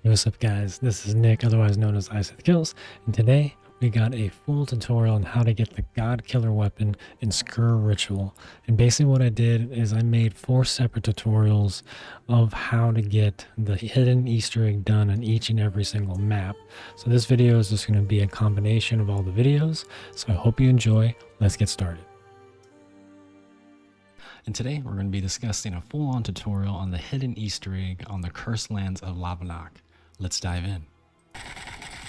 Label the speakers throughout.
Speaker 1: Hey, what's up guys, this is Nick, otherwise known as Kills, and today we got a full tutorial on how to get the God Killer weapon in Sker Ritual. And basically what I did is I made 4 separate tutorials of how to get the hidden Easter egg done on each and every single map. So this video is just going to be a combination of all the videos, so I hope you enjoy. Let's get started. And today we're going to be discussing a full-on tutorial on the hidden Easter egg on the cursed lands of Lavanok. Let's dive in.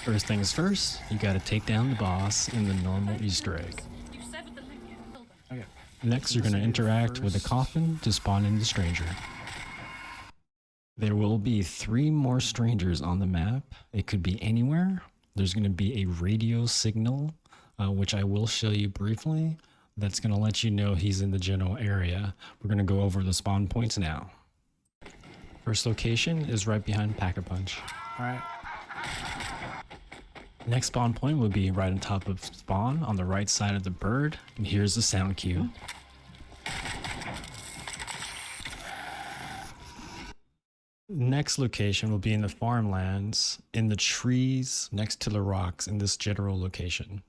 Speaker 1: First things first, you gotta take down the boss in the normal Easter egg. Okay. Next, you're gonna interact with the coffin to spawn in the stranger. There will be 3 more strangers on the map. It could be anywhere. There's gonna be a radio signal, which I will show you briefly. That's gonna let you know he's in the general area. We're gonna go over the spawn points now. First location is right behind Pack-a-Punch. Alright. Next spawn point will be right on top of spawn on the right side of the bird. And here's the sound cue. Next location will be in the farmlands, in the trees next to the rocks in this general location.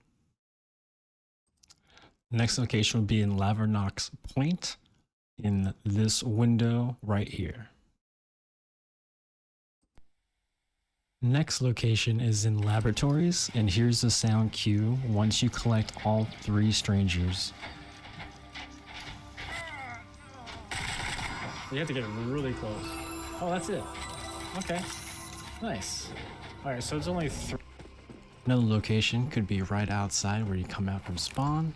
Speaker 1: Next location will be in Lavernok's Point in this window right here. Next location is in laboratories, and here's the sound cue once you collect all 3 strangers. You have to get really close. Oh, that's it. Okay. Nice. Alright, so it's only 3. Another location could be right outside where you come out from spawn,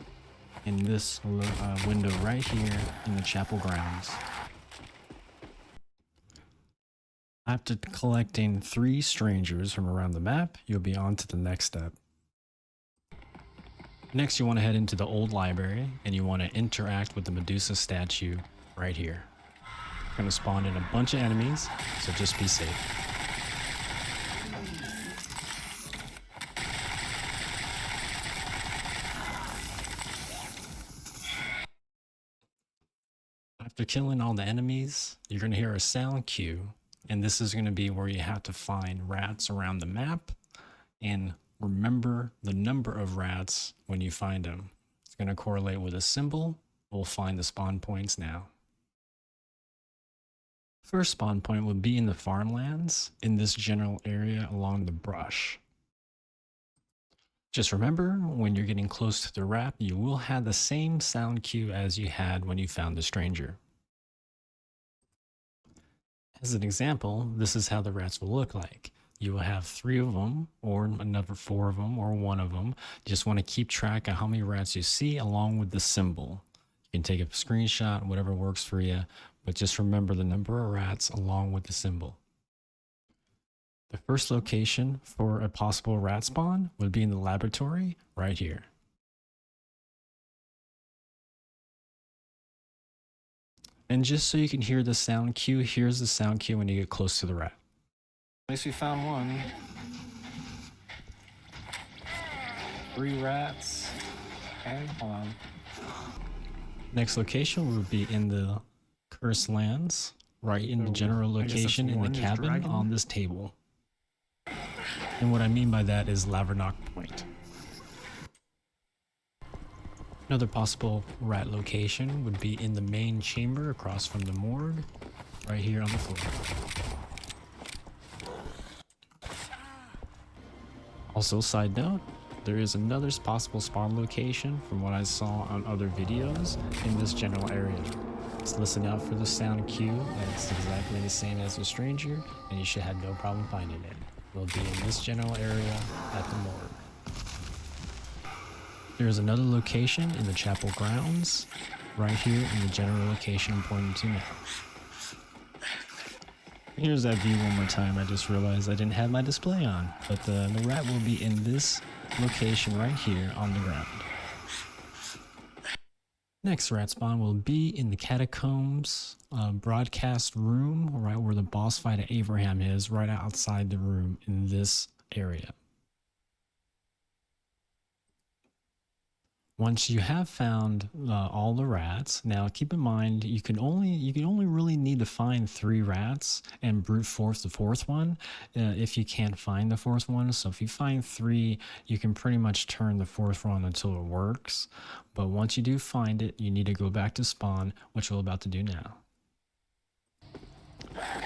Speaker 1: in this window right here in the chapel grounds. After collecting 3 strangers from around the map, you'll be on to the next step. Next, you want to head into the old library and you want to interact with the Medusa statue right here. You're going to spawn in a bunch of enemies, so just be safe. After killing all the enemies, you're going to hear a sound cue. And this is going to be where you have to find rats around the map and remember the number of rats when you find them. It's going to correlate with a symbol. We'll find the spawn points now. First spawn point will be in the farmlands in this general area along the brush. Just remember, when you're getting close to the rat, you will have the same sound cue as you had when you found the stranger. As an example, this is how the rats will look like. You will have 3 of them, or another 4 of them, or 1 of them. You just want to keep track of how many rats you see along with the symbol. You can take a screenshot, whatever works for you, but just remember the number of rats along with the symbol. The first location for a possible rat spawn would be in the laboratory right here. And just so you can hear the sound cue, here's the sound cue when you get close to the rat. At least we found 1. 3 rats. Okay, hold on. Next location would be in the cursed lands, right in the general location in the cabin on this table. And what I mean by that is Lavernok Point. Another possible rat location would be in the main chamber across from the morgue, right here on the floor. Also, side note, there is another possible spawn location from what I saw on other videos in this general area. Just listen out for the sound cue, and it's exactly the same as the stranger, and you should have no problem finding it. It will be in this general area at the morgue. There is another location in the chapel grounds, right here in the general location I'm pointing to now. Here's that view one more time. I just realized I didn't have my display on, but the rat will be in this location right here on the ground. Next rat spawn will be in the catacombs broadcast room, right where the boss fight at Abraham is, right outside the room in this area. Once you have found all the rats, now keep in mind you can only really need to find 3 rats and brute force the fourth one if you can't find the fourth one. So if you find 3, you can pretty much turn the fourth one until it works. But once you do find it, you need to go back to spawn, which we're about to do now.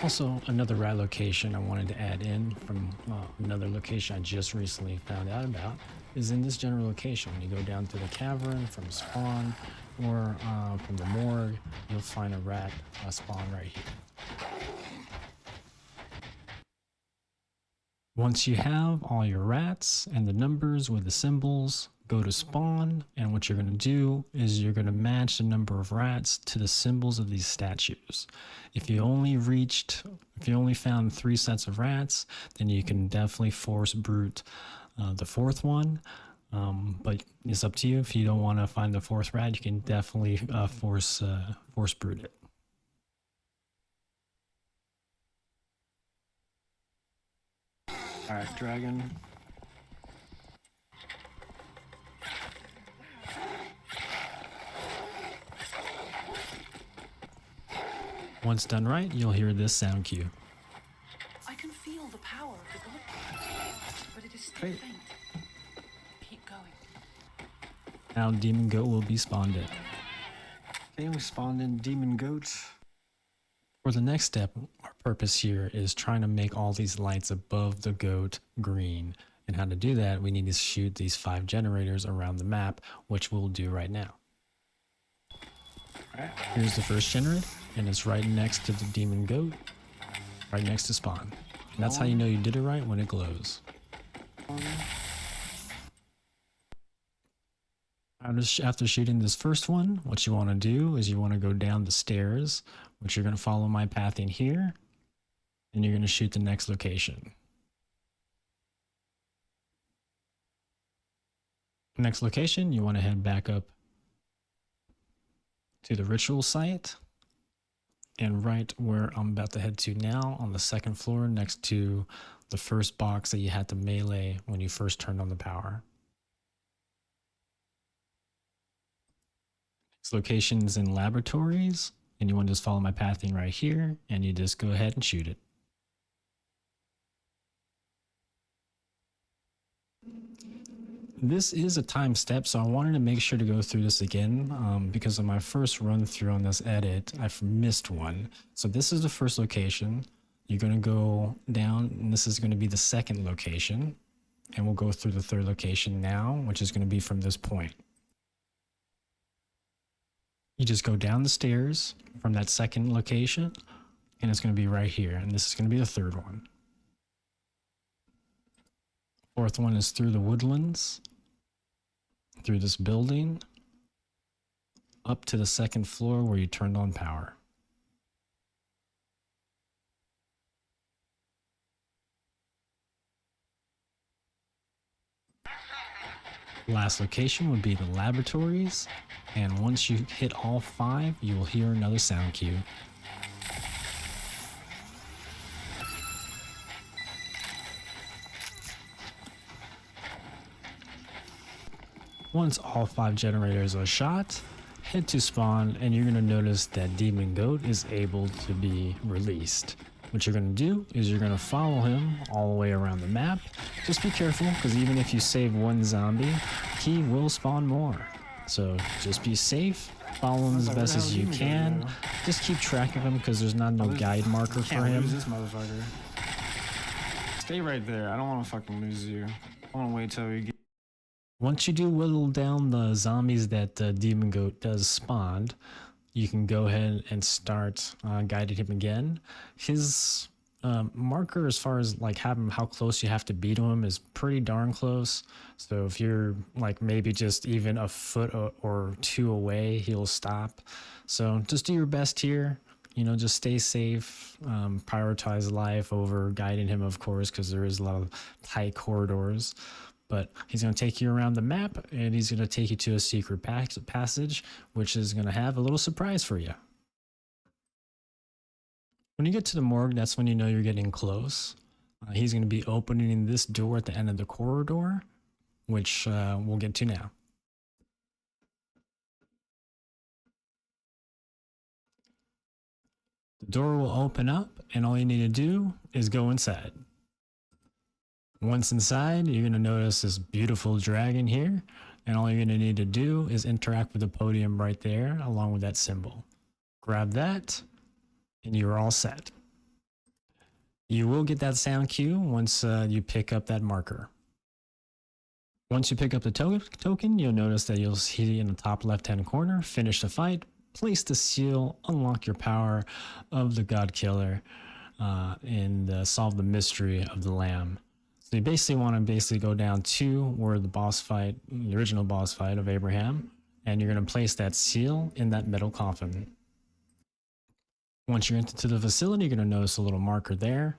Speaker 1: Also, another rat location I wanted to add in from another location I just recently found out about is in this general location. When you go down to the cavern from spawn or from the morgue, you'll find a rat spawn right here. Once you have all your rats and the numbers with the symbols, go to spawn, and what you're going to do is you're going to match the number of rats to the symbols of these statues. If you only found 3 sets of rats, then you can definitely force brute the fourth one. But it's up to you. If you don't want to find the fourth rat, you can definitely force brute it. All right, dragon. Once done right, you'll hear this sound cue.
Speaker 2: I can feel the power of the god, but it is still faint. Keep going.
Speaker 1: Now demon goat will be spawned in. Okay, we spawned in demon goat. For the next step, our purpose here is trying to make all these lights above the goat green. And how to do that, we need to shoot these 5 generators around the map, which we'll do right now. Alright, here's the first generator, and it's right next to the demon goat, right next to spawn. And that's how you know you did it right, when it glows. After shooting this first one, what you want to do is you want to go down the stairs, which you're going to follow my pathing here, and you're going to shoot the next location. Next location, you want to head back up to the ritual site, and right where I'm about to head to now, on the 2nd floor next to the first box that you had to melee when you first turned on the power. This location's in laboratories, and you want to just follow my pathing right here, and you just go ahead and shoot it. This is a time step, so I wanted to make sure to go through this again because on my first run through on this edit, I've missed one. So this is the first location. You're going to go down, and this is going to be the 2nd location. And we'll go through the 3rd location now, which is going to be from this point. You just go down the stairs from that 2nd location, and it's going to be right here. And this is going to be the 3rd one. 4th one is through the woodlands, through this building, up to the 2nd floor where you turned on power. Last location would be the laboratories, and once you hit all 5, you will hear another sound cue. Once all 5 generators are shot, head to spawn, and you're going to notice that Demon Goat is able to be released. What you're going to do is you're going to follow him all the way around the map. Just be careful, because even if you save one zombie, he will spawn more. So just be safe, follow him as best as you can. Just keep track of him, because there's not no guide marker for him.
Speaker 3: Lose this motherfucker. Stay right there. I don't want to fucking lose you. I want to wait till we get.
Speaker 1: Once you do whittle down the zombies that Demon Goat does spawn, you can go ahead and start guiding him again. His marker as far as like having how close you have to be to him is pretty darn close. So if you're like maybe just even a foot or 2 away, he'll stop. So just do your best here. You know, just stay safe, prioritize life over guiding him, of course, because there is a lot of tight corridors. But he's going to take you around the map, and he's going to take you to a secret passage, which is going to have a little surprise for you. When you get to the morgue, that's when you know you're getting close. He's going to be opening this door at the end of the corridor, which we'll get to now. The door will open up, and all you need to do is go inside. Once inside, you're going to notice this beautiful dragon here, and all you're going to need to do is interact with the podium right there along with that symbol. Grab that, and you're all set. You will get that sound cue once you pick up that marker. Once you pick up the token, you'll notice that you'll see in the top left-hand corner, finish the fight, place the seal, unlock your power of the God Killer, and solve the mystery of the Lamb. So you basically want to go down to where the boss fight, the original boss fight of Abraham, and you're going to place that seal in that metal coffin. Once you're into the facility, you're going to notice a little marker there.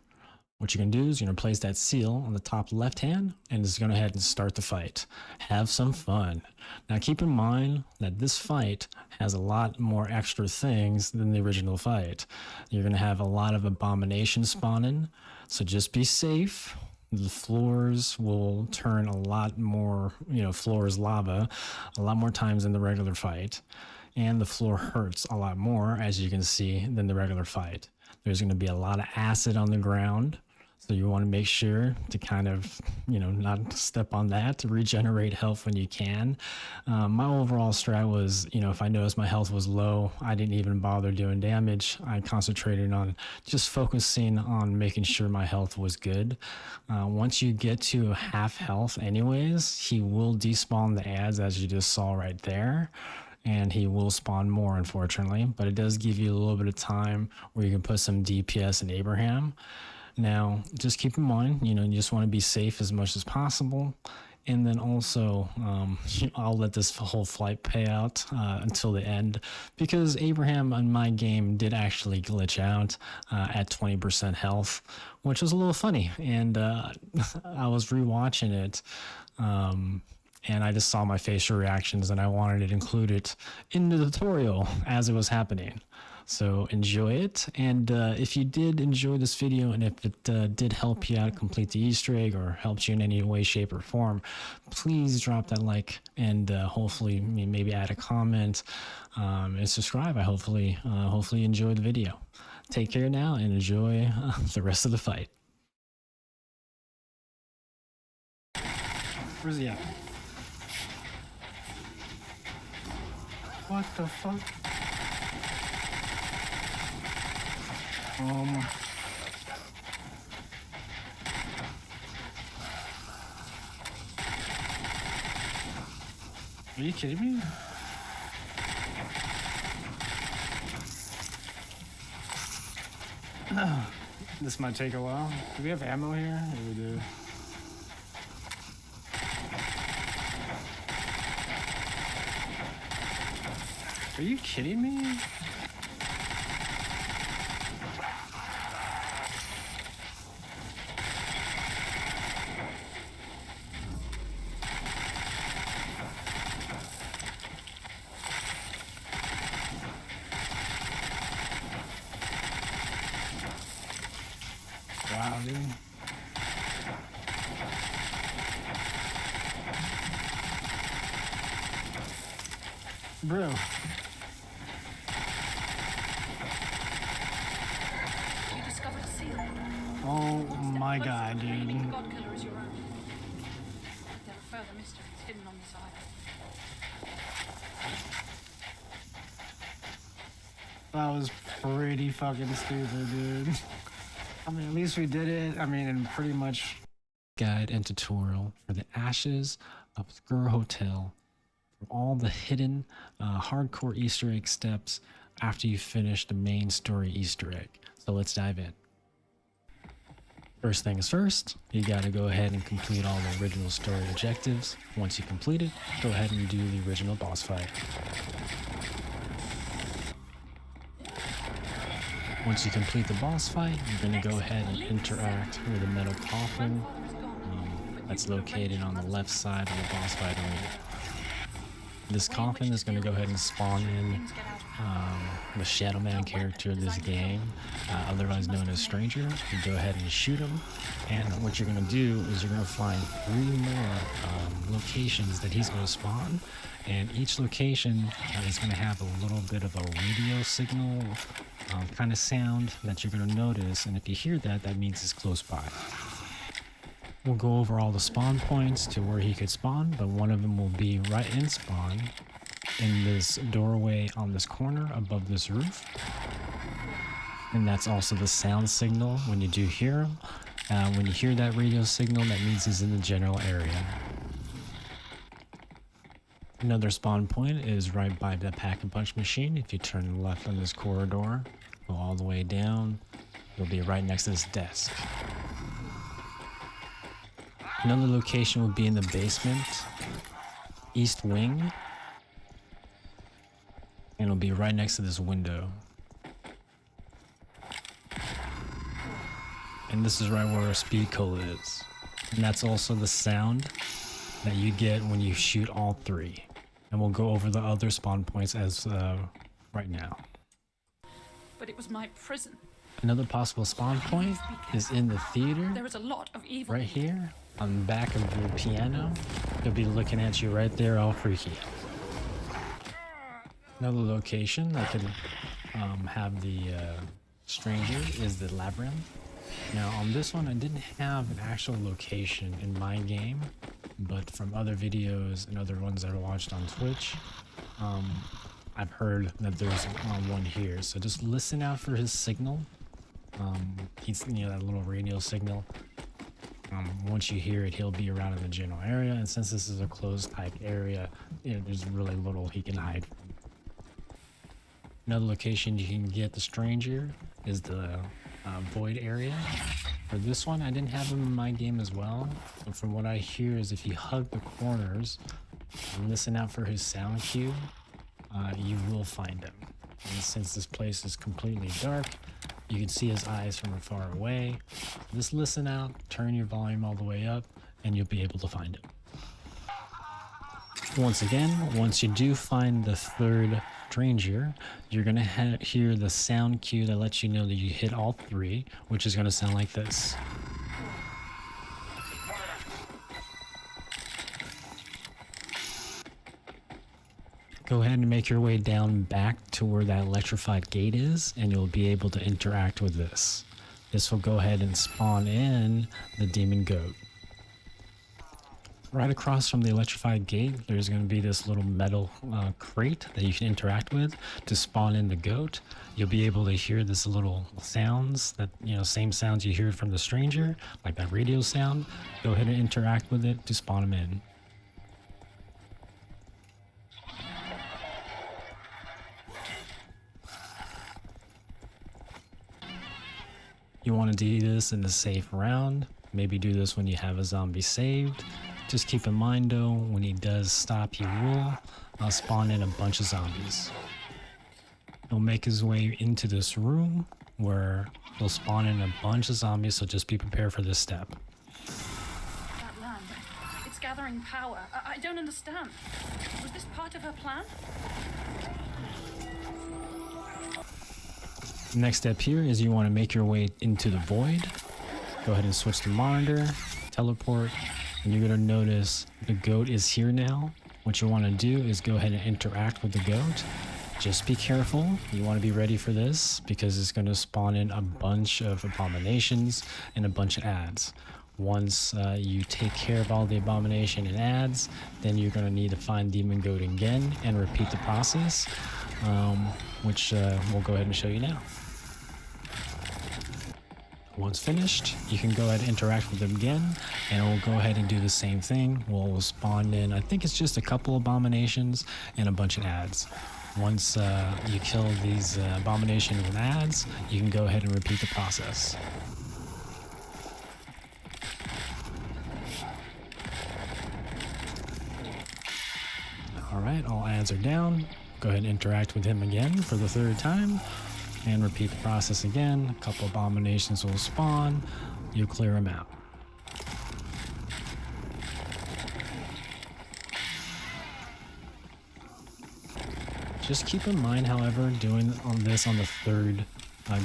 Speaker 1: What you're going to do is you're going to place that seal on the top left hand and just go ahead and start the fight. Have some fun. Now keep in mind that this fight has a lot more extra things than the original fight. You're going to have a lot of abominations spawning, so just be safe. The floors will turn a lot more, floor is lava, a lot more times than the regular fight. And the floor hurts a lot more, as you can see, than the regular fight. There's going to be a lot of acid on the ground. So you want to make sure to kind of, not step on that, to regenerate health when you can. My overall strat was, if I noticed my health was low, I didn't even bother doing damage. I concentrated on just focusing on making sure my health was good. Once you get to half health anyways, he will despawn the ads, as you just saw right there. And he will spawn more, unfortunately. But it does give you a little bit of time where you can put some DPS in Abraham. Now, just keep in mind, you just want to be safe as much as possible. And then also, I'll let this whole flight pay out until the end, because Abraham on my game did actually glitch out at 20% health, which was a little funny. And I was rewatching it, and I just saw my facial reactions, and I wanted it included in the tutorial as it was happening. So enjoy it, and if you did enjoy this video, and if it did help you out complete the Easter egg, or helped you in any way, shape, or form, please drop that like, and hopefully maybe add a comment, and subscribe. I hopefully enjoy the video. Take care now, and enjoy the rest of the fight. Where's he at? What the fuck? Are you kidding me? This might take a while. Do we have ammo here? Yeah, we do. Are you kidding me? Wow, dude. Bro.
Speaker 2: You discovered a seal.
Speaker 1: Oh my god,
Speaker 2: Claiming
Speaker 1: dude.
Speaker 2: the God Killer as your own. There are further mysteries hidden on this island.
Speaker 3: That was pretty fucking stupid, dude. I mean, at least we did it. I mean, and pretty much
Speaker 1: Guide and tutorial for the Ashes of Sker Hotel, for all the hidden hardcore Easter egg steps after you finish the main story Easter egg. So let's dive in. First things first, you gotta go ahead and complete all the original story objectives. Once you complete it, go ahead and do the original boss fight. Once you complete the boss fight, you're going to go ahead and interact with the metal coffin that's located on the left side of the boss fight area. This coffin is going to go ahead and spawn in the Shadow Man character of this game, otherwise known as Stranger. You go ahead and shoot him, and what you're going to do is you're going to find 3 more locations that he's going to spawn, and each location is going to have a little bit of a radio signal kind of sound that you're going to notice, and if you hear that, that means it's close by. We'll go over all the spawn points to where he could spawn, but one of them will be right in spawn in this doorway on this corner above this roof. And that's also the sound signal when you do hear him. When you hear that radio signal, that means he's in the general area. Another spawn point is right by the pack-and-punch machine. If you turn left on this corridor, go all the way down, you'll be right next to this desk. Another location will be in the basement, east wing, and it'll be right next to this window. And this is right where our speed cola is. And that's also the sound that you get when you shoot all 3. And we'll go over the other spawn points as right now.
Speaker 2: But it was my prison.
Speaker 1: Another possible spawn point is in the theater,
Speaker 2: There is a lot of evil.
Speaker 1: right here on the back of the piano. He'll be looking at you right there, all freaky. Another location that could have the stranger is the labyrinth. Now on this one, I didn't have an actual location in my game, but from other videos and other ones that I watched on Twitch, I've heard that there's one here. So just listen out for his signal. He's, that little radio signal. Once you hear it, he'll be around in the general area, and since this is a closed type area, there's really little he can hide from. Another location you can get the stranger is the void area. For this one, I didn't have him in my game as well, but from what I hear is if you hug the corners and listen out for his sound cue, you will find him. And since this place is completely dark, you can see his eyes from far away. Just listen out, turn your volume all the way up, and you'll be able to find him. Once again, once you do find the 3rd stranger, you're going to hear the sound cue that lets you know that you hit all 3, which is going to sound like this. Go ahead and make your way down back to where that electrified gate is, and you'll be able to interact with this. This will go ahead and spawn in the demon goat. Right across from the electrified gate, there's going to be this little metal crate that you can interact with to spawn in the goat. You'll be able to hear this little sounds that, same sounds you hear from the stranger, like that radio sound. Go ahead and interact with it to spawn him in. You want to do this in a safe round. Maybe do this when you have a zombie saved. Just keep in mind though, when he does stop, he will spawn in a bunch of zombies. He'll make his way into this room where he'll spawn in a bunch of zombies, so just be prepared for this step.
Speaker 2: That land, it's gathering power. I don't understand. Was this part of her plan?
Speaker 1: Next step here is you want to make your way into the void. Go ahead and switch to monitor, teleport, and you're going to notice the goat is here now. What you want to do is go ahead and interact with the goat. Just be careful. You want to be ready for this because it's going to spawn in a bunch of abominations and a bunch of ads. Once you take care of all the abomination and ads, then you're going to need to find Demon Goat again and repeat the process, which we'll go ahead and show you now. Once finished, you can go ahead and interact with them again, and we'll go ahead and do the same thing. We'll spawn in, I think it's just a couple abominations and a bunch of ads. Once you kill these abominations and ads, you can go ahead and repeat the process. Alright, all ads are down. Go ahead and interact with him again for the 3rd time. And repeat the process again. A couple abominations will spawn. You clear them out. Just keep in mind, however, doing on this on the third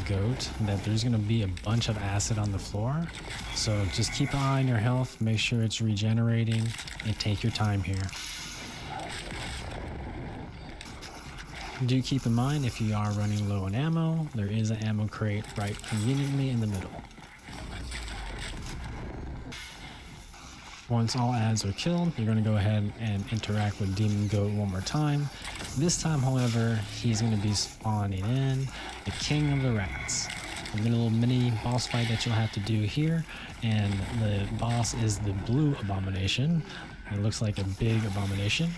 Speaker 1: goat, that there's going to be a bunch of acid on the floor. So just keep an eye on your health, make sure it's regenerating, and take your time here. Do keep in mind, if you are running low on ammo, there is an ammo crate right conveniently in the middle. Once all ads are killed, you're going to go ahead and interact with Demon Goat one more time. This time, however, he's going to be spawning in the King of the Rats. We've got a little mini boss fight that you'll have to do here, and the boss is the blue abomination. It looks like a big abomination,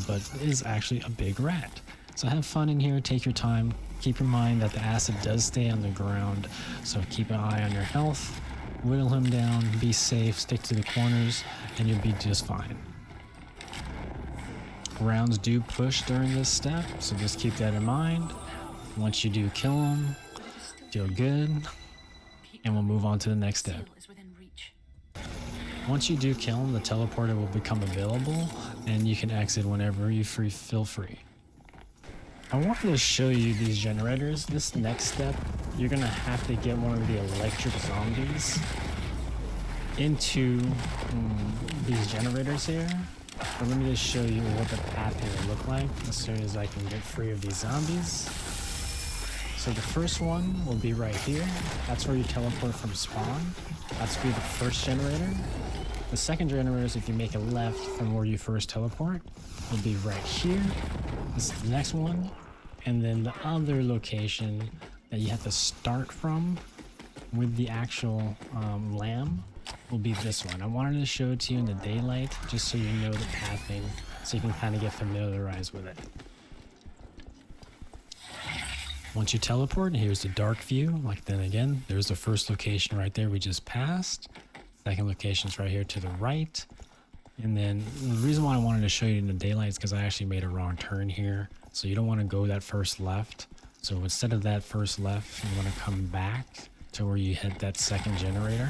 Speaker 1: but is actually a big rat. So have fun in here, take your time. Keep in mind that the acid does stay on the ground, so keep an eye on your health. Whittle him down, be safe, stick to the corners, and you'll be just fine. Rounds do push during this step, so just keep that in mind. Once you do kill him, feel good, and we'll move on to the next step.
Speaker 2: Seal is within reach.
Speaker 1: Once you do kill him, the teleporter will become available, and you can exit whenever you feel free. I wanted to show you these generators. This next step, you're gonna have to get one of the electric zombies into these generators here. But let me just show you what the path here will look like as soon as I can get free of these zombies. So the first one will be right here. That's where you teleport from spawn. That's be the first generator. The second generator is if you make a left from where you first teleport, will be right here. This is the next one. And then the other location that you have to start from with the actual lamb will be this one. I wanted to show it to you in the daylight just so you know the pathing, so you can kind of get familiarized with it. Once you teleport, here's the dark view. Like then again, there's the first location right there we just passed. Second location's right here to the right. And then the reason why I wanted to show you in the daylight is because I actually made a wrong turn here. So you don't want to go that first left. So instead of that first left, you want to come back to where you hit that second generator,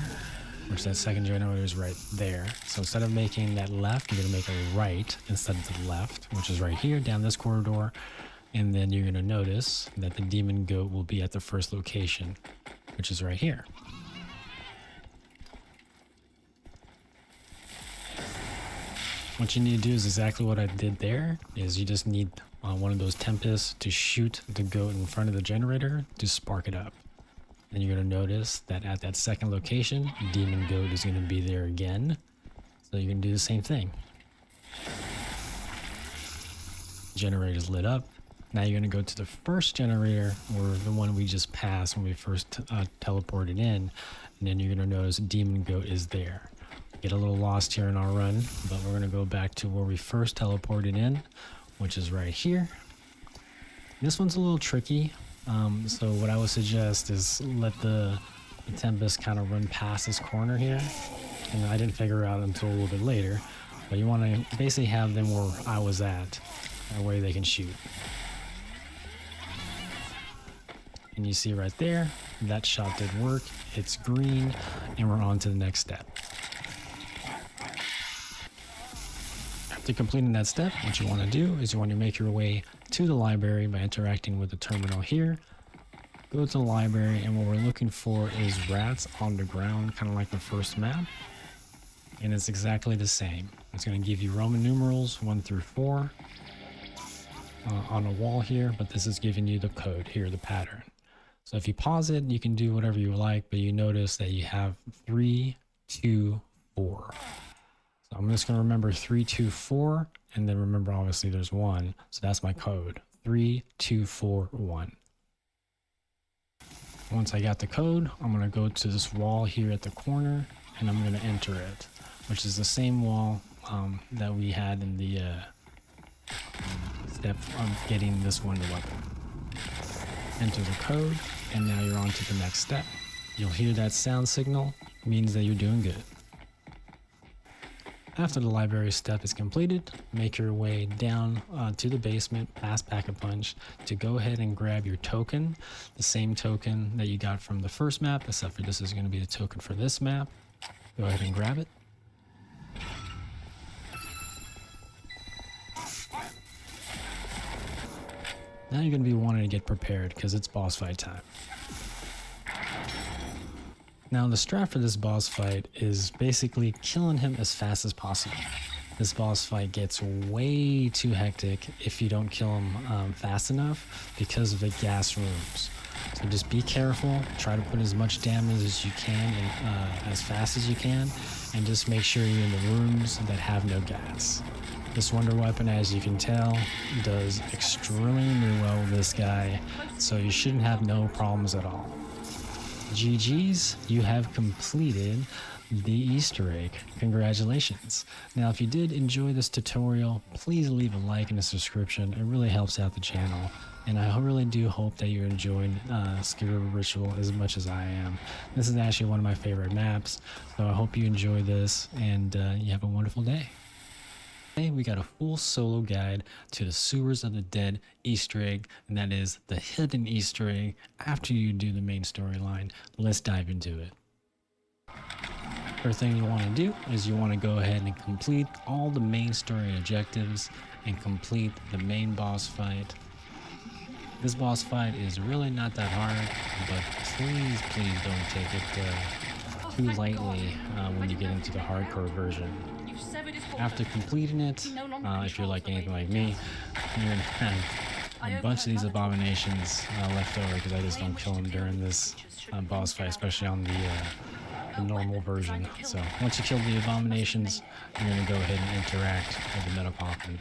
Speaker 1: which that second generator is right there. So instead of making that left, you're going to make a right instead of the left, which is right here down this corridor. And then you're going to notice that the demon goat will be at the first location, which is right here. What you need to do is exactly what I did there, is you just need one of those tempests to shoot the goat in front of the generator to spark it up. And you're going to notice that at that second location, demon goat is going to be there again. So you can do the same thing. Generator's lit up. Now you're going to go to the first generator, or the one we just passed when we first teleported in. And then you're going to notice demon goat is there. Get a little lost here in our run, but we're going to go back to where we first teleported in, which is right here. This one's a little tricky, so what I would suggest is let the Tempest kind of run past this corner here. And I didn't figure it out until a little bit later, but you want to basically have them where I was at, that way they can shoot. And you see right there, that shot did work, it's green, and we're on to the next step. After completing that step, what you want to do is you want to make your way to the library by interacting with the terminal here. Go to the library, and what we're looking for is rats on the ground, kind of like the first map. And it's exactly the same. It's going to give you Roman numerals 1 through 4 on a wall here, but this is giving you the code here, the pattern. So if you pause it, you can do whatever you like, but you notice that you have 3, 2, 4. So I'm just going to remember 3, 2, 4, and then remember obviously there's 1. So that's my code, 3, 2, 4, 1. Once I got the code, I'm going to go to this wall here at the corner, and I'm going to enter it, which is the same wall that we had in the step of getting this one to weapon. Enter the code, and now you're on to the next step. You'll hear that sound signal, means that you're doing good. After the library step is completed, make your way down to the basement past Pack-a-Punch to go ahead and grab your token, the same token that you got from the first map, except for this is going to be the token for this map. Go ahead and grab it. Now you're going to be wanting to get prepared because it's boss fight time. Now the strat for this boss fight is basically killing him as fast as possible. This boss fight gets way too hectic if you don't kill him fast enough because of the gas rooms. So just be careful, try to put as much damage as you can and as fast as you can, and just make sure you're in the rooms that have no gas. This wonder weapon, as you can tell, does extremely well with this guy, so you shouldn't have no problems at all. GG's, you have completed the Easter egg. Congratulations. Now, if you did enjoy this tutorial, please leave a like and a subscription. It really helps out the channel. And I really do hope that you're enjoying Sker Ritual as much as I am. This is actually one of my favorite maps, so I hope you enjoy this and you have a wonderful day. Today we got a full solo guide to the Sewers of the Dead Easter egg, and that is the hidden Easter egg after you do the main storyline. Let's dive into it. First thing you want to do is you want to go ahead and complete all the main story objectives and complete the main boss fight. This boss fight is really not that hard, but please don't take it too lightly when you get into the hardcore version. After completing it, if you're like anything like me, you're gonna have a bunch of these abominations left over because I just don't kill them during this boss fight, especially on the normal version. So once you kill the abominations, you're gonna go ahead and interact with the metal coffin.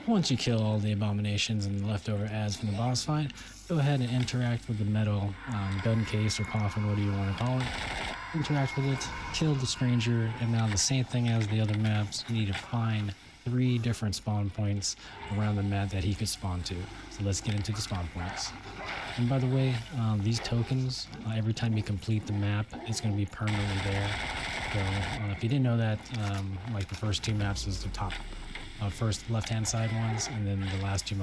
Speaker 1: Once you kill all the abominations and the leftover ads from the boss fight, go ahead and interact with the metal gun case or coffin, whatever you want to call it. Interact with it, kill the stranger, and now the same thing as the other maps, you need to find 3 different spawn points around the map that he could spawn to. So let's get into the spawn points. And by the way, these tokens, every time you complete the map, it's going to be permanently there. So if you didn't know that, like the first 2 maps is the top. First left-hand side ones, and then the last two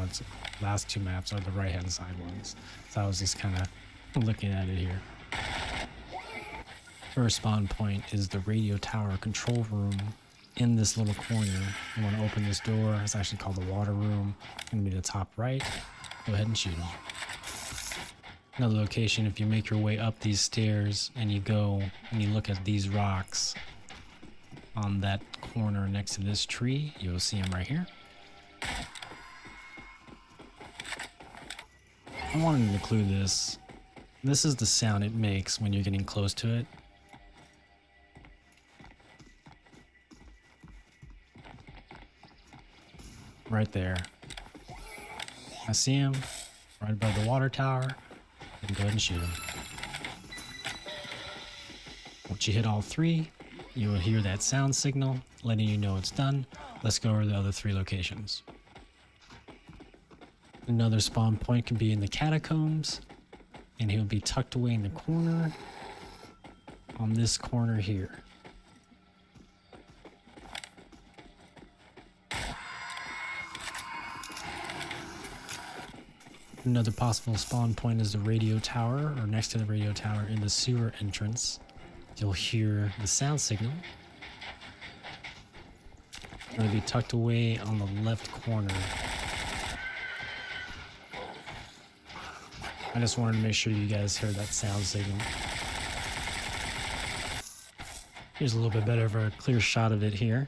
Speaker 1: maps are the right-hand side ones. So I was just kind of looking at it here. First spawn point is the radio tower control room in this little corner. You want to open this door. It's actually called the water room. It's going to be the top right. Go ahead and shoot him. Another location, if you make your way up these stairs and you go and you look at these rocks on that corner next to this tree, you'll see him right here. I wanted to include this. This is the sound it makes when you're getting close to it. Right there. I see him right above the water tower. And go ahead and shoot him. Once you hit all 3, you will hear that sound signal letting you know it's done. Let's go over the other 3 locations. Another spawn point can be in the catacombs, and he'll be tucked away in the corner on this corner here. Another possible spawn point is the radio tower, or next to the radio tower in the sewer entrance. You'll hear the sound signal. It'll be tucked away on the left corner. I just wanted to make sure you guys heard that sound signal. Here's a little bit better of a clear shot of it here.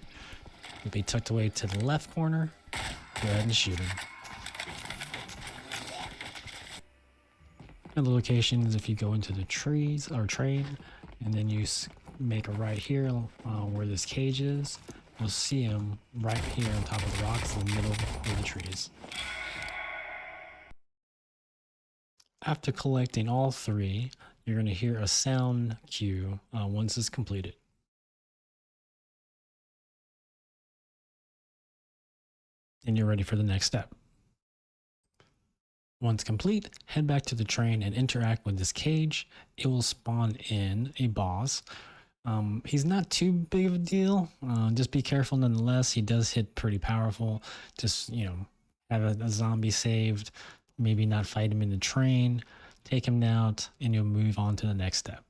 Speaker 1: It'll be tucked away to the left corner. Go ahead and shoot him. Another location is if you go into the trees or train, and then you make a right here where this cage is, you'll see him right here on top of the rocks in the middle of the trees. After collecting all 3, you're going to hear a sound cue once it's completed. And you're ready for the next step. Once complete, head back to the train and interact with this cage. It will spawn in a boss. He's not too big of a deal. Just be careful nonetheless. He does hit pretty powerful. Just, have a zombie saved. Maybe not fight him in the train. Take him out, and you'll move on to the next step.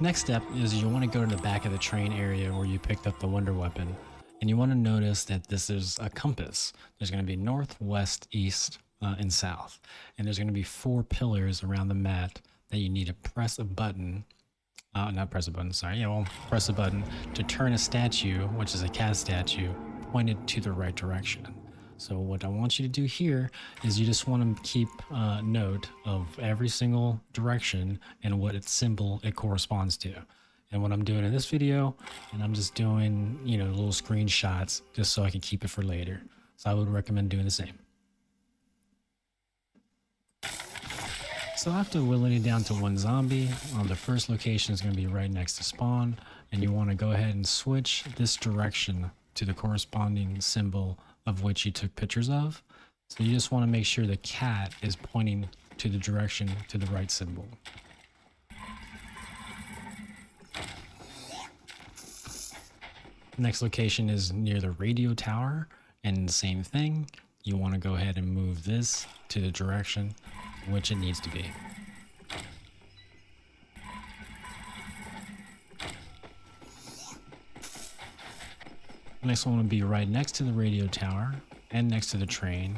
Speaker 1: Next step is you want to go to the back of the train area where you picked up the wonder weapon, and you want to notice that this is a compass. There's going to be north, west, east, and south, and there's going to be 4 pillars around the mat that you need to press a button. Not press a button, sorry. Yeah, well, press a button to turn a statue, which is a cat statue, pointed to the right direction. So what I want you to do here is you just want to keep note of every single direction and what its symbol it corresponds to. And what I'm doing in this video, and I'm just doing, you know, little screenshots just so I can keep it for later. So I would recommend doing the same. So after whittling it down to 1 zombie, the first location is going to be right next to spawn, and you want to go ahead and switch this direction to the corresponding symbol of which you took pictures of. So you just want to make sure the cat is pointing to the direction to the right symbol. Next location is near the radio tower, and same thing. You want to go ahead and move this to the direction which it needs to be. Next one will be right next to the radio tower and next to the train.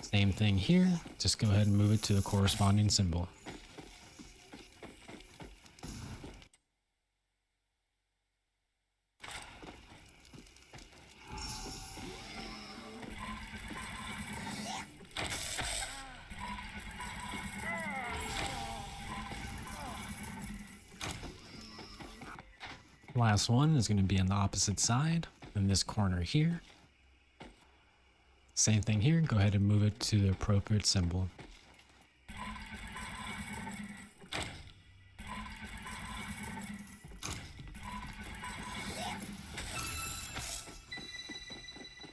Speaker 1: Same thing here, just go ahead and move it to the corresponding symbol. Last one is going to be on the opposite side in this corner here. Same thing here, go ahead and move it to the appropriate symbol.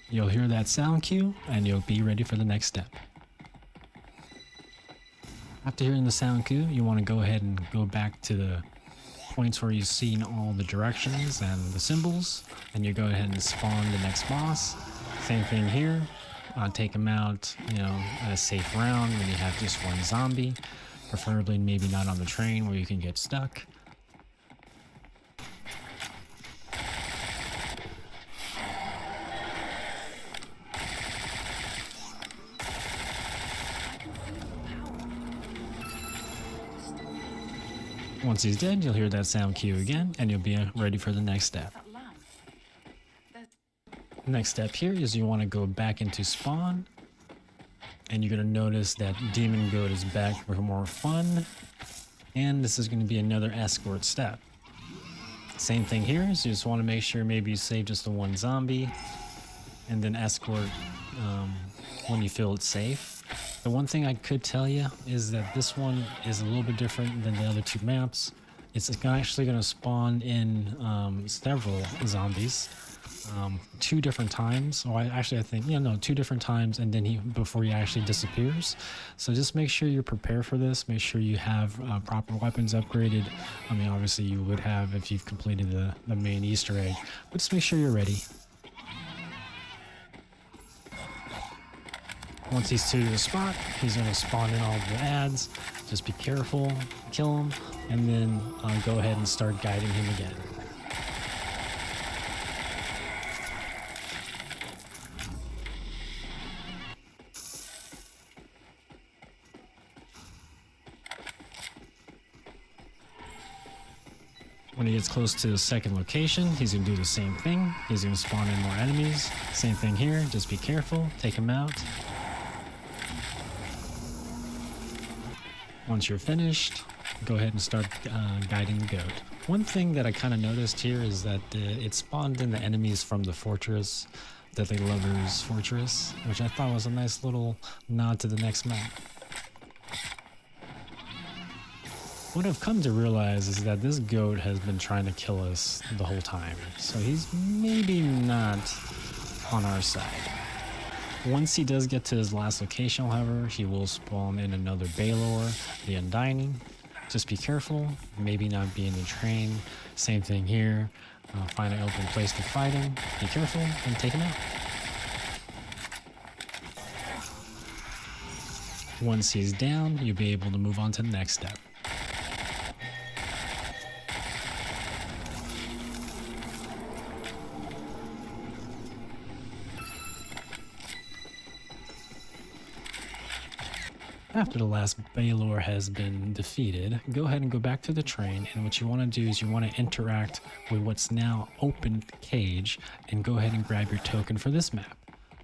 Speaker 1: You'll hear that sound cue and you'll be ready for the next step. After hearing the sound cue, you want to go ahead and go back to the points where you've seen all the directions and the symbols, and you go ahead and spawn the next boss. Same thing here, take him out, you know, at a safe round when you have just 1 zombie, preferably maybe not on the train where you can get stuck. Once he's dead, you'll hear that sound cue again, and you'll be ready for the next step. Next step here is you want to go back into spawn, and you're going to notice that Demon Goat is back for more fun, and this is going to be another escort step. Same thing here, so you just want to make sure maybe you save just the 1 zombie, and then escort when you feel it's safe. The one thing I could tell you is that this one is a little bit different than the other 2 maps. It's actually going to spawn in several zombies 2 different times. Or I think, 2 different times, and then before he actually disappears. So just make sure you're prepared for this. Make sure you have proper weapons upgraded. I mean, obviously you would have if you've completed the main Easter egg, but just make sure you're ready. Once he's to the spot, he's going to spawn in all the ads. Just be careful, kill him, and then go ahead and start guiding him again. When he gets close to the second location, he's going to do the same thing. He's going to spawn in more enemies. Same thing here, just be careful, take him out. Once you're finished, go ahead and start guiding the goat. One thing that I kind of noticed here is that it spawned in the enemies from the fortress, Deadly Lover's Fortress, which I thought was a nice little nod to the next map. What I've come to realize is that this goat has been trying to kill us the whole time, so he's maybe not on our side. Once he does get to his last location, however, he will spawn in another Baylor, the Undying. Just be careful, maybe not be in the train. Same thing here. Find an open place to fight him. Be careful and take him out. Once he's down, you'll be able to move on to the next step. After the last Baylor has been defeated, go ahead and go back to the train, and what you want to do is you want to interact with what's now open cage and go ahead and grab your token for this map.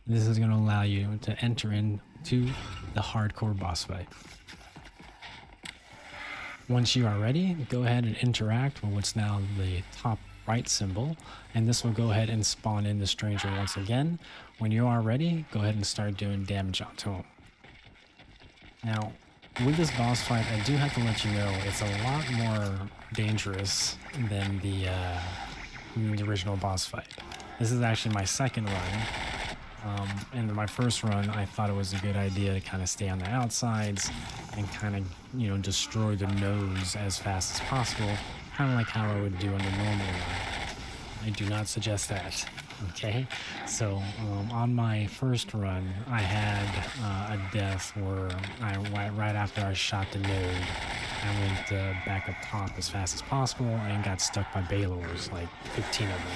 Speaker 1: This is going to allow you to enter into the hardcore boss fight. Once you are ready, go ahead and interact with what's now the top right symbol, and this will go ahead and spawn in the stranger once again. When you are ready, go ahead and start doing damage onto him. Now, with this boss fight, I do have to let you know it's a lot more dangerous than the original boss fight. This is actually my second run. In my first run, I thought it was a good idea to kind of stay on the outsides and kind of, you know, destroy the nose as fast as possible, kind of like how I would do on the normal run. I do not suggest that. Okay, so on my first run, I had a death where right after I shot the node, I went back up top as fast as possible and got stuck by Baylors, like 15 of them.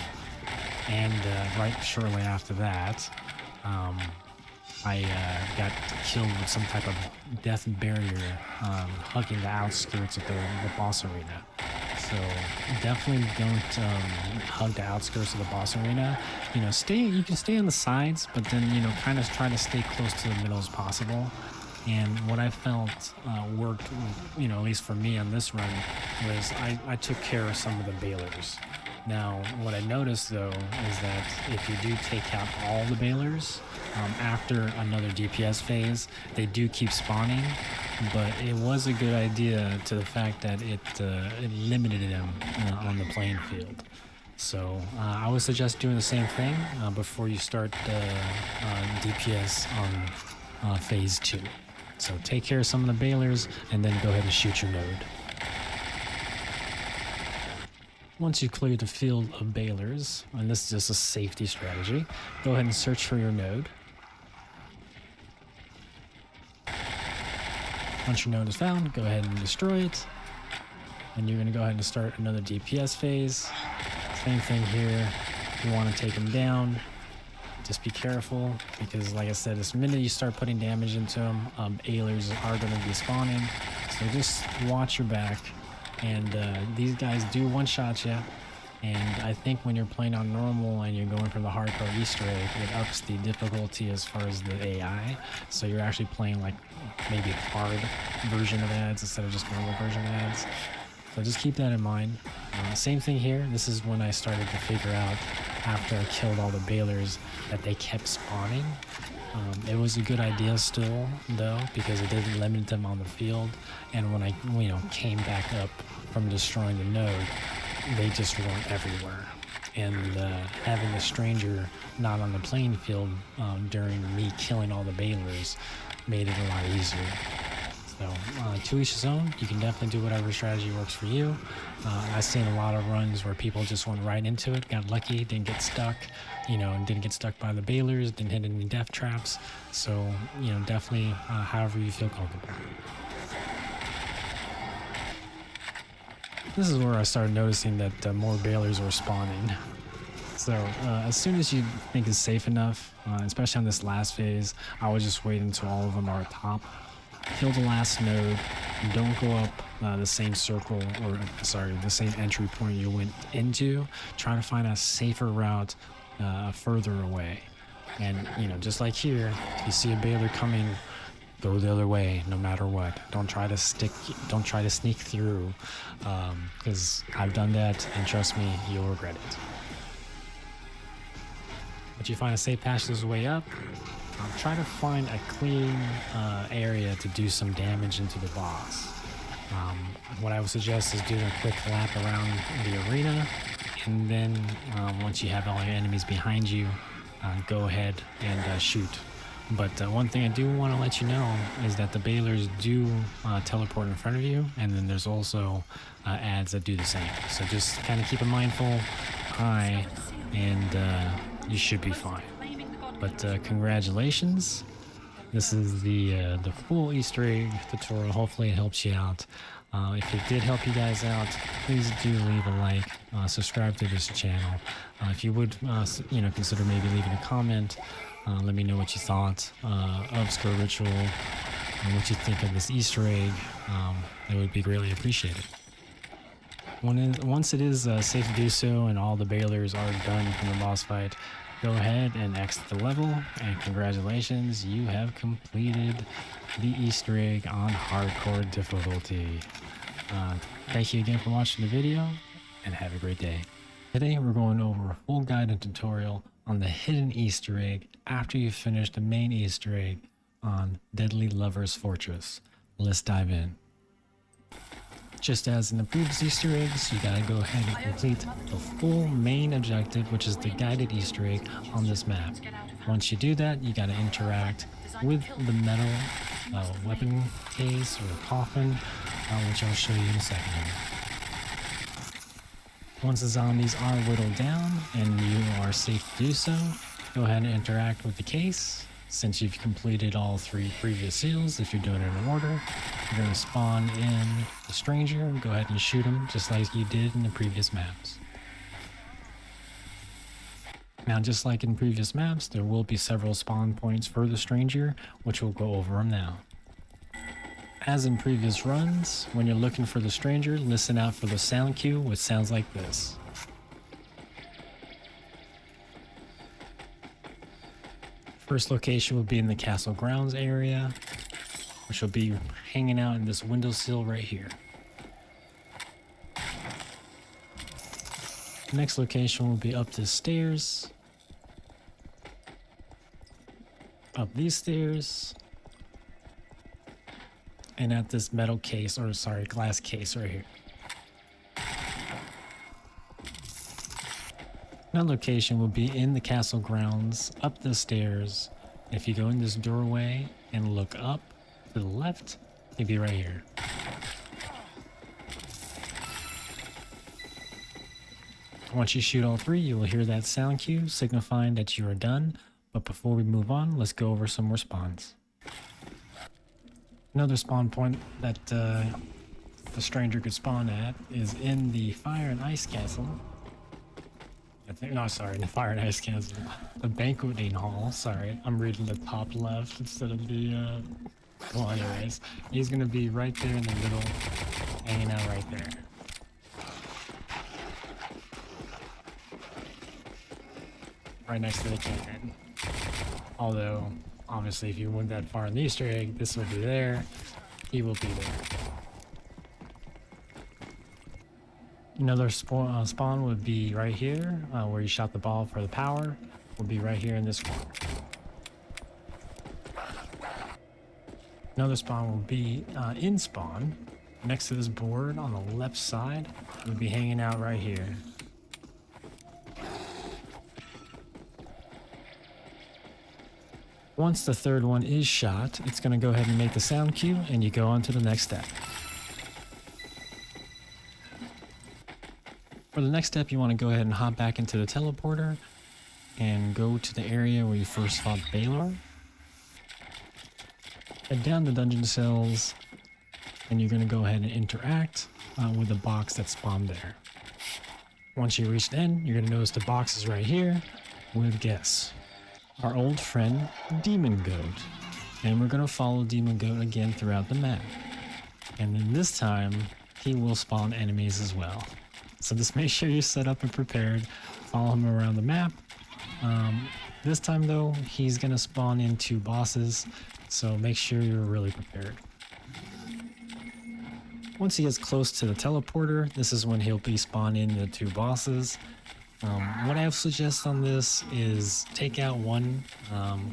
Speaker 1: And right shortly after that, I got killed with some type of death barrier hugging the outskirts of the boss arena. So definitely don't hug the outskirts of the boss arena. You know, you can stay on the sides, but then, you know, kind of try to stay close to the middle as possible. And what I felt worked, you know, at least for me on this run, was I took care of some of the Baylors. Now, what I noticed, though, is that if you do take out all the Baylors, after another DPS phase, they do keep spawning, but it was a good idea to the fact that it limited them on the playing field. So I would suggest doing the same thing before you start DPS on phase 2. So take care of some of the Baylors and then go ahead and shoot your node. Once you clear the field of Baylors, and this is just a safety strategy, go ahead and search for your node. Once your node is found, go ahead and destroy it. And you're going to go ahead and start another DPS phase. Same thing here. You want to take them down. Just be careful, because like I said, this minute you start putting damage into them, Baylors are going to be spawning. So just watch your back. And these guys do one-shot you, and I think when you're playing on normal and you're going for the hardcore Easter egg, it ups the difficulty as far as the AI, so you're actually playing like maybe a hard version of ads instead of just normal version of ads. So just keep that in mind. Same thing here. This is when I started to figure out, after I killed all the Baylors, that they kept spawning. It was a good idea still, though, because it didn't limit them on the field. And when I, you know, came back up from destroying the node, they just weren't everywhere. And having a stranger not on the playing field during me killing all the Baylors made it a lot easier. So to each his own. You can definitely do whatever strategy works for you. I've seen a lot of runs where people just went right into it, got lucky, didn't get stuck, you know, and didn't get stuck by the Baylors, didn't hit any death traps. So, you know, definitely however you feel comfortable. This is where I started noticing that more Baylors were spawning. So as soon as you think it's safe enough, especially on this last phase, I would just wait until all of them are at top. Kill the last node. Don't go up the same circle, or sorry, the same entry point you went into. Try to find a safer route further away. And, you know, just like here, if you see a Baylor coming, go the other way, no matter what. Don't try to sneak through, because I've done that, and trust me, you'll regret it. Once you find a safe passage way up, try to find a clean area to do some damage into the boss. What I would suggest is doing a quick lap around the arena, and then once you have all your enemies behind you, go ahead and shoot. But one thing I do want to let you know is that the Baylors do teleport in front of you, and then there's also ads that do the same. So just kind of keep a mindful eye, and you should be fine. But congratulations. This is the full Easter egg tutorial. Hopefully it helps you out. If it did help you guys out, please do leave a like, subscribe to this channel. If you would, you know, consider maybe leaving a comment. Let me know what you thought of Sker Ritual. and what you think of this Easter egg. It would be greatly appreciated. Once it is safe to do so and all the Bailers are done from the boss fight, go ahead and exit the level, and congratulations, you have completed the Easter egg on hardcore difficulty. Thank you again for watching the video, and have a great day. Today we're going over a full guide and tutorial on the hidden Easter egg after you finish the main Easter egg on Deadly Lover's Fortress. Let's dive in. Just as in the previous Easter eggs, you gotta go ahead and complete the full main objective, which is the guided Easter egg on this map. Once you do that, you gotta interact with the metal weapon case or coffin, which I'll show you in a second here. Once the zombies are whittled down and you are safe to do so, go ahead and interact with the case. Since you've completed all 3 previous seals, if you're doing it in order, you're going to spawn in the stranger and go ahead and shoot him just like you did in the previous maps. Now, just like in previous maps, there will be several spawn points for the stranger, which we'll go over them now. As in previous runs, when you're looking for the stranger, listen out for the sound cue, which sounds like this. First location will be in the castle grounds area, which will be hanging out in this windowsill right here. Next location will be up the stairs, up these stairs, and at this metal case, or sorry, glass case right here. Another location will be in the castle grounds, up the stairs. If you go in this doorway and look up to the left, you'll be right here. Once you shoot all 3, you will hear that sound cue signifying that you are done. But before we move on, let's go over some more spawns. Another spawn point that the stranger could spawn at is in the Fire and Ice Castle. The Fire and Ice Castle. The banqueting hall, sorry. I'm reading the top left instead of the, well, anyways. He's gonna be right there in the middle, hanging out right there. Right next to the cannon. Although, obviously, if you went that far in the Easter egg, this will be there. He will be there. Another spawn would be right here, where you shot the ball for the power. Will be right here in this corner. Another spawn will be in spawn, next to this board on the left side. Will be hanging out right here. Once the third one is shot, it's going to go ahead and make the sound cue, and you go on to the next step. For the next step, you want to go ahead and hop back into the teleporter and go to the area where you first fought Baylor. Head down the dungeon cells, and you're going to go ahead and interact with the box that spawned there. Once you reach the end, you're going to notice the box is right here with, guess, our old friend Demon Goat. And we're going to follow Demon Goat again throughout the map. And then this time, he will spawn enemies as well. So just make sure you're set up and prepared. Follow him around the map. This time though, he's gonna spawn in 2 bosses, so make sure you're really prepared. Once he gets close to the teleporter, this is when he'll be spawning the 2 bosses. What I suggest on this is take out one,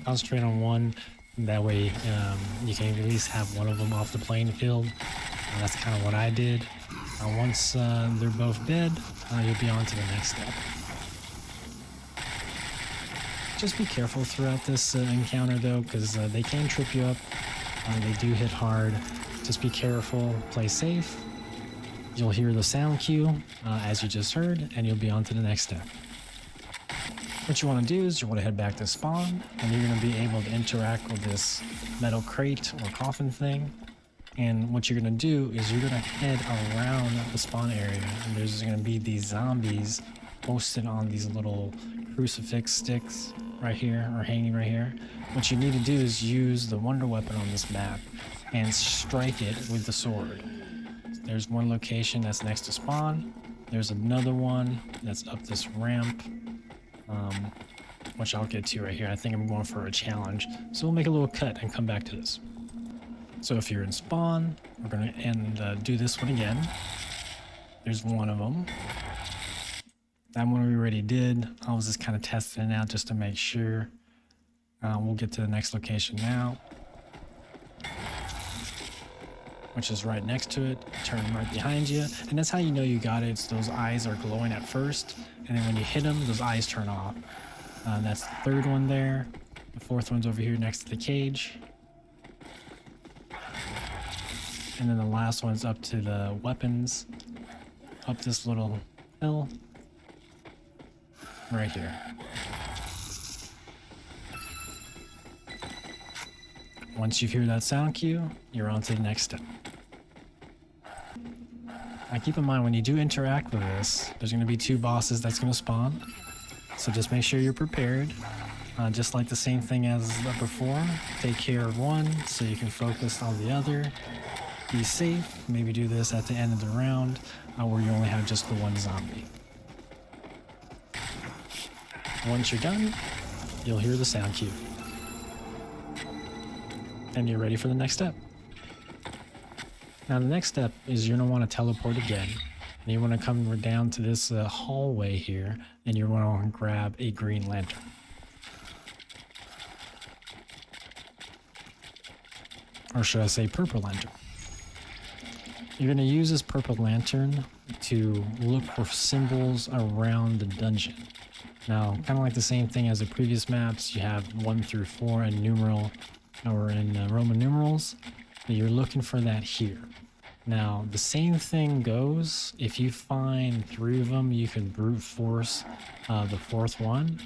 Speaker 1: concentrate on one. That way you can at least have one of them off the playing field. That's kind of what I did. Once they're both dead, you'll be on to the next step. Just be careful throughout this encounter though, because they can trip you up. They do hit hard. Just be careful, play safe. You'll hear the sound cue as you just heard, and you'll be on to the next step. What you want to do is you want to head back to spawn, and you're going to be able to interact with this metal crate or coffin thing. And what you're going to do is you're going to head around the spawn area, and there's going to be these zombies posted on these little crucifix sticks right here, or hanging right here. What you need to do is use the wonder weapon on this map and strike it with the sword. There's one location that's next to spawn. There's another one that's up this ramp, which I'll get to right here. I think I'm going for a challenge. So we'll make a little cut and come back to this. So if you're in spawn, we're going to do this one again. There's one of them. That one we already did. I was just kind of testing it out just to make sure. We'll get to the next location now, which is right next to it. Turn right behind you. And that's how you know you got it. It's those eyes are glowing at first. And then when you hit them, those eyes turn off. That's the third one there. The fourth one's over here next to the cage. And then the last one's up to the weapons. Up this little hill. Right here. Once you hear that sound cue, you're on to the next step. Now keep in mind, when you do interact with this, there's going to be 2 bosses that's going to spawn. So just make sure you're prepared. Just like the same thing as before, take care of one so you can focus on the other. Be safe. Maybe do this at the end of the round where you only have just the one zombie. Once you're done, you'll hear the sound cue. And you're ready for the next step. Now the next step is you're going to want to teleport again. And you want to come down to this hallway here, and you're going to grab a green lantern. Or should I say purple lantern. You're going to use this purple lantern to look for symbols around the dungeon. Now, kind of like the same thing as the previous maps, you have 1 through 4 in numeral or in Roman numerals. You're looking for that here. Now, the same thing goes. If you find 3 of them, you can brute force the 4th one.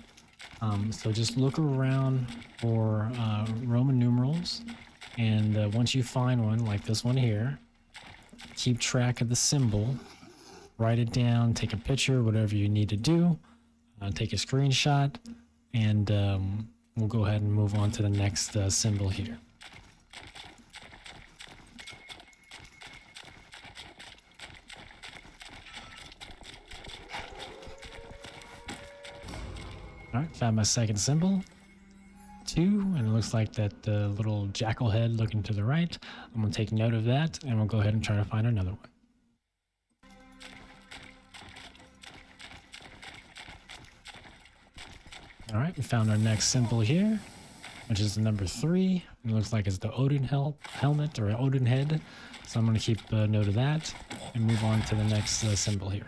Speaker 1: So just look around for Roman numerals. And once you find one, like this one here, keep track of the symbol. Write it down, take a picture, whatever you need to do. Take a screenshot, and we'll go ahead and move on to the next symbol here. All right, found my second symbol. 2, and it looks like that little jackal head looking to the right. I'm going to take note of that, and we'll go ahead and try to find another one. All right, we found our next symbol here, which is the number 3. It looks like it's the Odin helmet or Odin head. So I'm going to keep note of that and move on to the next symbol here.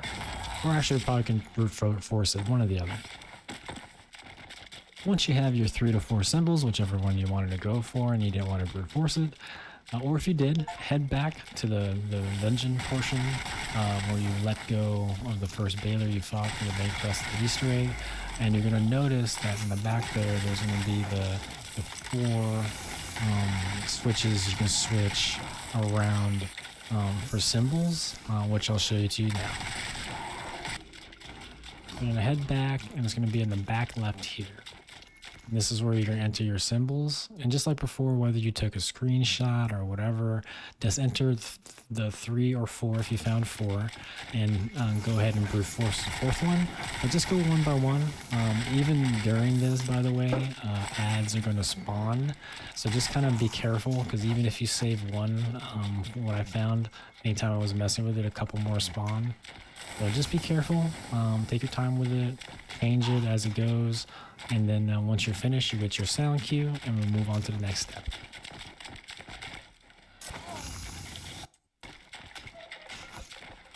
Speaker 1: Or actually, probably can brute force it, one or the other. Once you have your 3 to 4 symbols, whichever one you wanted to go for and you didn't want to brute force it, or if you did, head back to the dungeon portion where you let go of the first Baylor you fought for the main quest of the Easter egg. And you're going to notice that in the back there's going to be the 4 switches you can switch around for symbols, which I'll show you to you now. You're going to head back, and it's going to be in the back left here. And this is where you're going to enter your symbols. And just like before, whether you took a screenshot or whatever, just enter the 3 or 4 if you found 4, and go ahead and brute force the 4th one. But just go one by one. Even during this, by the way, ads are going to spawn. So just kind of be careful, because even if you save one, what I found, anytime I was messing with it, a couple more spawn. So just be careful. Take your time with it. Change it as it goes. And then once you're finished, you get your sound cue, and we'll move on to the next step.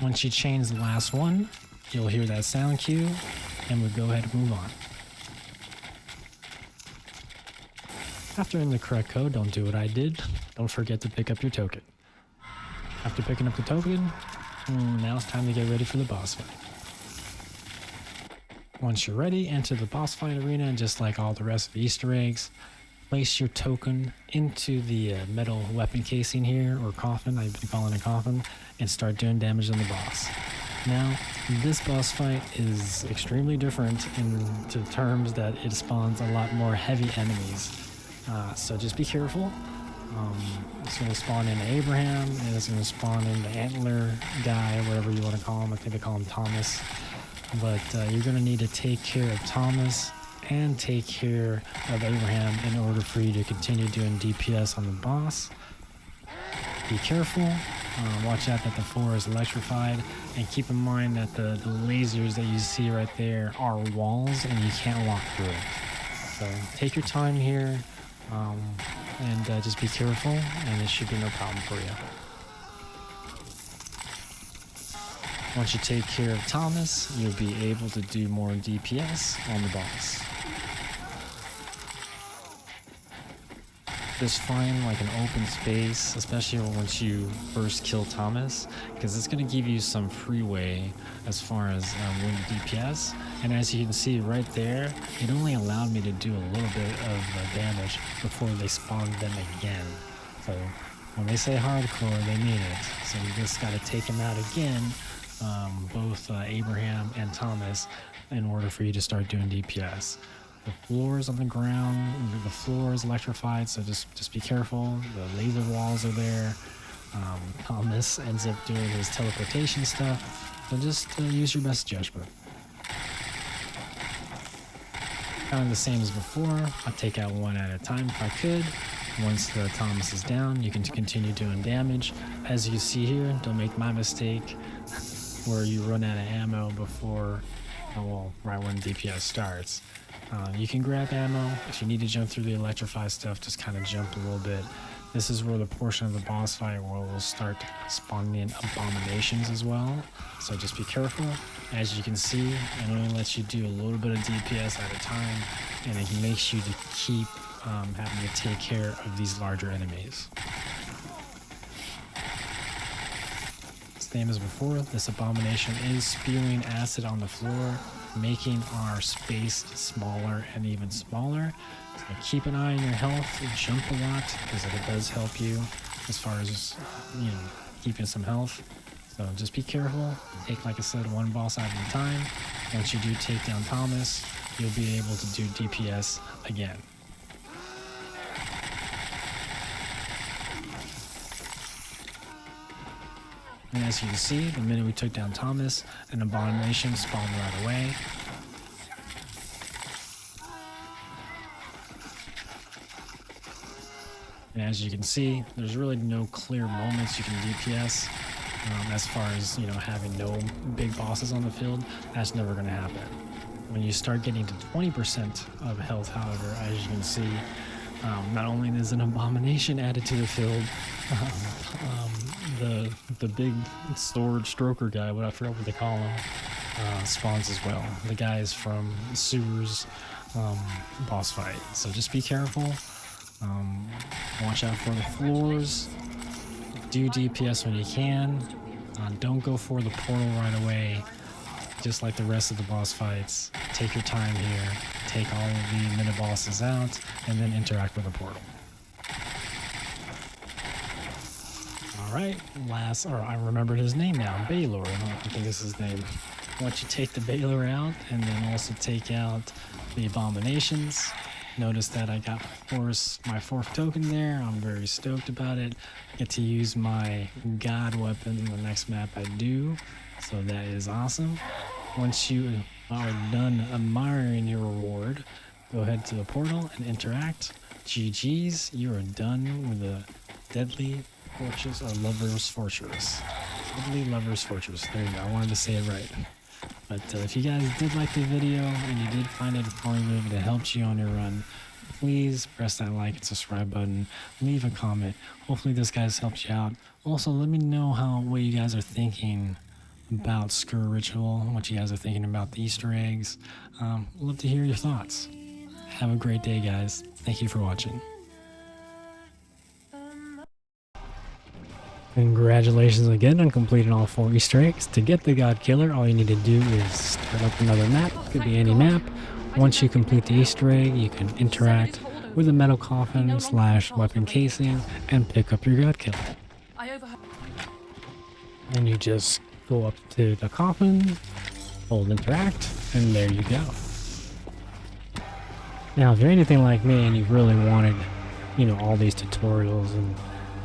Speaker 1: Once you change the last one, you'll hear that sound cue, and we'll go ahead and move on. After in the correct code, don't do what I did. Don't forget to pick up your token. After picking up the token, now it's time to get ready for the boss fight. Once you're ready, enter the boss fight arena, and just like all the rest of the Easter eggs, place your token into the metal weapon casing here, or coffin, I've been calling it a coffin, and start doing damage on the boss. Now, this boss fight is extremely different in terms that it spawns a lot more heavy enemies. So just be careful. It's going to spawn in Abraham, and it's going to spawn in the antler guy, whatever you want to call him. I think they call him Thomas. But you're going to need to take care of Thomas and take care of Abraham in order for you to continue doing DPS on the boss. Be careful. Watch out that the floor is electrified, and keep in mind that the lasers that you see right there are walls and you can't walk through it. So take your time here, and just be careful, and it should be no problem for you. Once you take care of Thomas, you'll be able to do more DPS on the boss. Just find like an open space, especially once you first kill Thomas, because it's going to give you some freeway as far as when you DPS. And as you can see right there, it only allowed me to do a little bit of damage before they spawned them again. So when they say hardcore, they mean it. So you just got to take him out again, both Abraham and Thomas, in order for you to start doing DPS. The floor is on the ground, the floor is electrified, so just be careful. The laser walls are there. Thomas ends up doing his teleportation stuff, so just use your best judgment. Kind of the same as before. I'll take out one at a time if I could. Once the Thomas is down, you can continue doing damage. As you can see here, don't make my mistake where you run out of ammo before, well, right when DPS starts. You can grab ammo. If you need to jump through the electrified stuff, just kind of jump a little bit. This is where the portion of the boss fight where we'll start spawning in abominations as well. So just be careful. As you can see, it only lets you do a little bit of DPS at a time, and it makes you to keep having to take care of these larger enemies. Same as before, this abomination is spewing acid on the floor, making our space smaller and even smaller. So keep an eye on your health, jump a lot, because it does help you as far as, you know, keeping some health. So just be careful. Take, like I said, one boss at a time. Once you do take down Thomas, you'll be able to do DPS again. And as you can see, the minute we took down Thomas, an abomination spawned right away. And as you can see, there's really no clear moments you can DPS. As far as, you know, having no big bosses on the field, that's never going to happen. When you start getting to 20% of health, however, as you can see, not only is an abomination added to the field, the big sword stroker guy, what I forgot what they call him, spawns as well. The guy is from Sewers boss fight. So just be careful. Watch out for the floors. Do DPS when you can. Don't go for the portal right away. Just like the rest of the boss fights, take your time here. Take all of the mini bosses out, and then interact with the portal. Alright, I remembered his name now, Baylor. I think this is his name. Once you take the Baylor out, and then also take out the abominations, notice that I got my fourth token there. I'm very stoked about it. I get to use my god weapon in the next map I do, so that is awesome. Once you are done admiring your reward, go ahead to the portal and interact. GG's, you are done with the Deadly Fortress, or Lover's Fortress. Deadly Lover's Fortress. There you go. I wanted to say it right. But if you guys did like the video and you did find it informative and it helped you on your run, please press that like and subscribe button. Leave a comment. Hopefully this guy's helped you out. Also, let me know what you guys are thinking about Sker Ritual, what you guys are thinking about the Easter eggs. I'd love to hear your thoughts. Have a great day, guys. Thank you for watching. Congratulations again on completing all 4 Easter eggs. To get the God Killer, all you need to do is start up another map. Could be any map. Once you complete the Easter egg, you can interact with the metal coffin / weapon casing and pick up your God Killer. And you just go up to the coffin, hold interact, and there you go. Now, if you're anything like me and you really wanted
Speaker 4: all these tutorials, and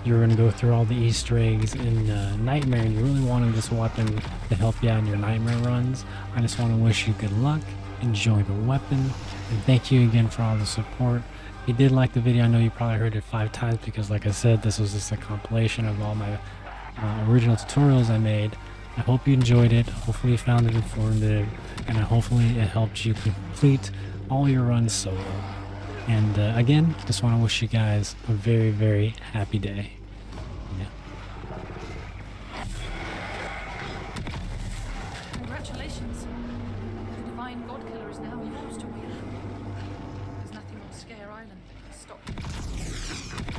Speaker 4: you're going to go through all the Easter eggs in Nightmare, and you really wanted this weapon to help you out in your Nightmare runs, I just want to wish you good luck, enjoy the weapon, and thank you again for all the support. If you did like the video, I know you probably heard it 5 times because, like I said, this was just a compilation of all my original tutorials I made. I hope you enjoyed it, hopefully you found it informative, and hopefully it helped you complete all your runs solo. And again, just want to wish you guys a very, very happy day. Yeah.
Speaker 2: Congratulations. The divine god killer is now yours to wield. There's nothing on Sker Island that can stop you.